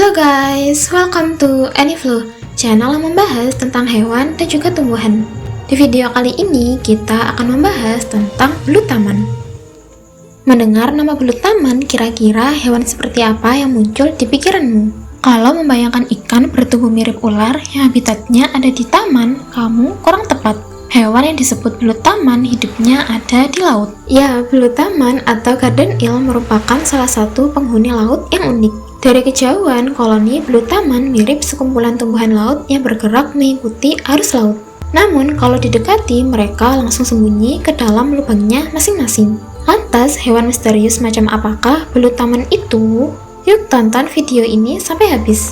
Halo guys, welcome to Aniflu, channel yang membahas tentang hewan dan juga tumbuhan. Di video kali ini kita akan membahas tentang belut taman. Mendengar nama belut taman, kira-kira hewan seperti apa yang muncul di pikiranmu? Kalau membayangkan ikan bertubuh mirip ular yang habitatnya ada di taman, kamu kurang tepat. Hewan yang disebut belut taman hidupnya ada di laut. Ya, belut taman atau garden eel merupakan salah satu penghuni laut yang unik. Dari kejauhan, koloni belut taman mirip sekumpulan tumbuhan laut yang bergerak mengikuti arus laut. Namun, kalau didekati, mereka langsung sembunyi ke dalam lubangnya masing-masing. Lantas, hewan misterius macam apakah belut taman itu? Yuk tonton video ini sampai habis.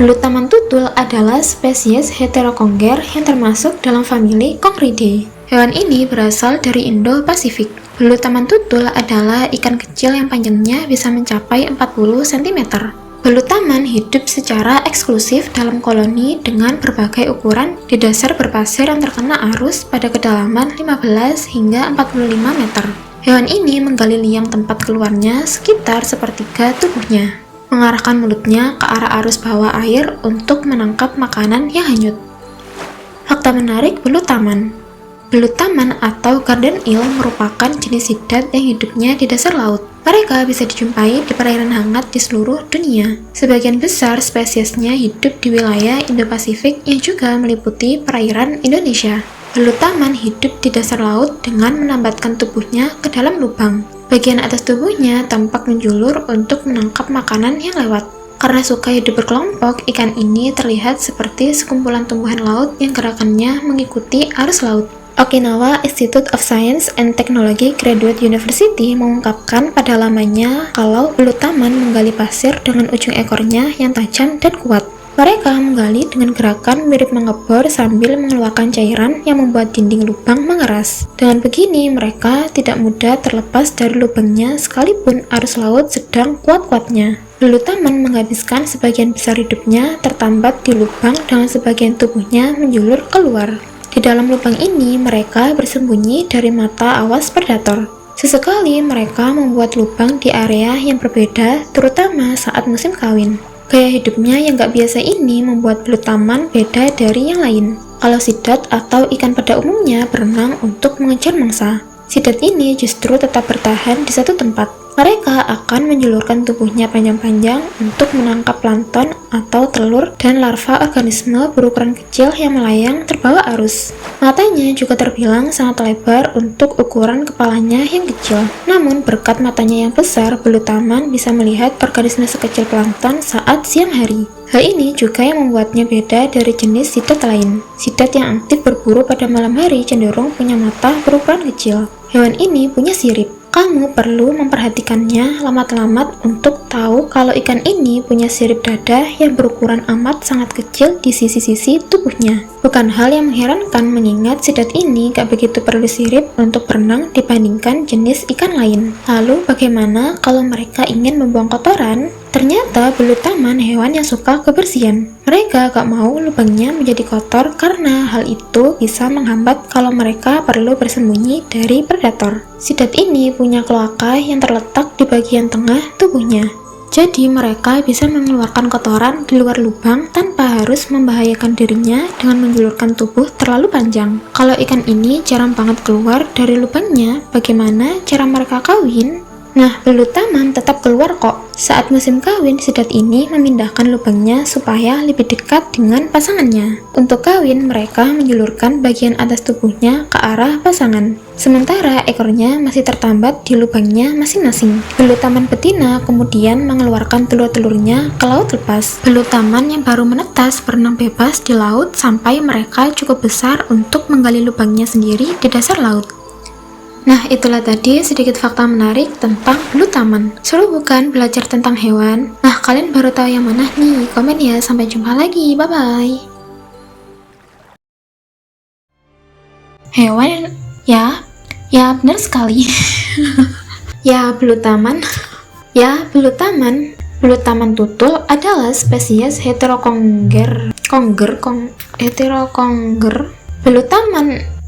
Belut taman tutul adalah spesies Heterokongger yang termasuk dalam famili Kongridae. Hewan ini berasal dari Indo-Pasifik. Belut taman tutul adalah ikan kecil yang panjangnya bisa mencapai 40 cm. Belut taman hidup secara eksklusif dalam koloni dengan berbagai ukuran di dasar berpasir yang terkena arus pada kedalaman 15 hingga 45 meter. Hewan ini menggali liang tempat keluarnya sekitar sepertiga tubuhnya, mengarahkan mulutnya ke arah arus bawah air untuk menangkap makanan yang hanyut. Fakta menarik belut taman. Belut taman atau garden eel merupakan jenis hidat yang hidupnya di dasar laut. Mereka bisa dijumpai di perairan hangat di seluruh dunia. Sebagian besar spesiesnya hidup di wilayah Indo-Pasifik yang juga meliputi perairan Indonesia. Belut taman hidup di dasar laut dengan menambatkan tubuhnya ke dalam lubang. Bagian atas tubuhnya tampak menjulur untuk menangkap makanan yang lewat. Karena suka hidup berkelompok, ikan ini terlihat seperti sekumpulan tumbuhan laut yang gerakannya mengikuti arus laut. Okinawa Institute of Science and Technology Graduate University mengungkapkan pada lamanya kalau belut taman menggali pasir dengan ujung ekornya yang tajam dan kuat. Mereka menggali dengan gerakan mirip mengebor sambil mengeluarkan cairan yang membuat dinding lubang mengeras. Dengan begini, mereka tidak mudah terlepas dari lubangnya sekalipun arus laut sedang kuat-kuatnya. Belut taman menghabiskan sebagian besar hidupnya tertambat di lubang dengan sebagian tubuhnya menjulur keluar. Di dalam lubang ini, mereka bersembunyi dari mata awas predator. Sesekali, mereka membuat lubang di area yang berbeda, terutama saat musim kawin. Gaya hidupnya yang gak biasa ini membuat belut taman beda dari yang lain. Kalau sidat atau ikan pada umumnya berenang untuk mengejar mangsa, sidat ini justru tetap bertahan di satu tempat. Mereka akan menjulurkan tubuhnya panjang-panjang untuk menangkap plankton atau telur dan larva organisme berukuran kecil yang melayang terbawa arus. Matanya juga terbilang sangat lebar untuk ukuran kepalanya yang kecil. Namun berkat matanya yang besar, belut taman bisa melihat organisme sekecil plankton saat siang hari. Hal ini juga yang membuatnya beda dari jenis sidat lain. Sidat yang aktif berburu pada malam hari cenderung punya mata berukuran kecil. Hewan ini punya sirip. Kamu perlu memperhatikannya lamat-lamat untuk tahu kalau ikan ini punya sirip dada yang berukuran amat sangat kecil di sisi-sisi tubuhnya. Bukan hal yang mengherankan mengingat sidat ini gak begitu perlu sirip untuk berenang dibandingkan jenis ikan lain. Lalu bagaimana kalau mereka ingin membuang kotoran? Ternyata belut taman hewan yang suka kebersihan. Mereka gak mau lubangnya menjadi kotor karena hal itu bisa menghambat kalau mereka perlu bersembunyi dari predator. Sidat ini punya kloaka yang terletak di bagian tengah tubuhnya. Jadi mereka bisa mengeluarkan kotoran di luar lubang tanpa harus membahayakan dirinya dengan menjulurkan tubuh terlalu panjang. Kalau ikan ini jarang banget keluar dari lubangnya, bagaimana cara mereka kawin? Nah, belut taman tetap keluar kok. Saat musim kawin, sidat ini memindahkan lubangnya supaya lebih dekat dengan pasangannya. Untuk kawin, mereka menjulurkan bagian atas tubuhnya ke arah pasangan. Sementara ekornya masih tertambat di lubangnya masing-masing. Belut taman betina kemudian mengeluarkan telur-telurnya ke laut lepas. Belut taman yang baru menetas berenang bebas di laut sampai mereka cukup besar untuk menggali lubangnya sendiri di dasar laut. Nah, itulah tadi sedikit fakta menarik tentang belut taman. Seru bukan belajar tentang hewan? Nah, kalian baru tahu yang mana nih? Komen ya, sampai jumpa lagi, bye-bye. Hewan, ya benar sekali. Ya, belut taman. Belut taman tutul adalah spesies Heterokongger. Belut taman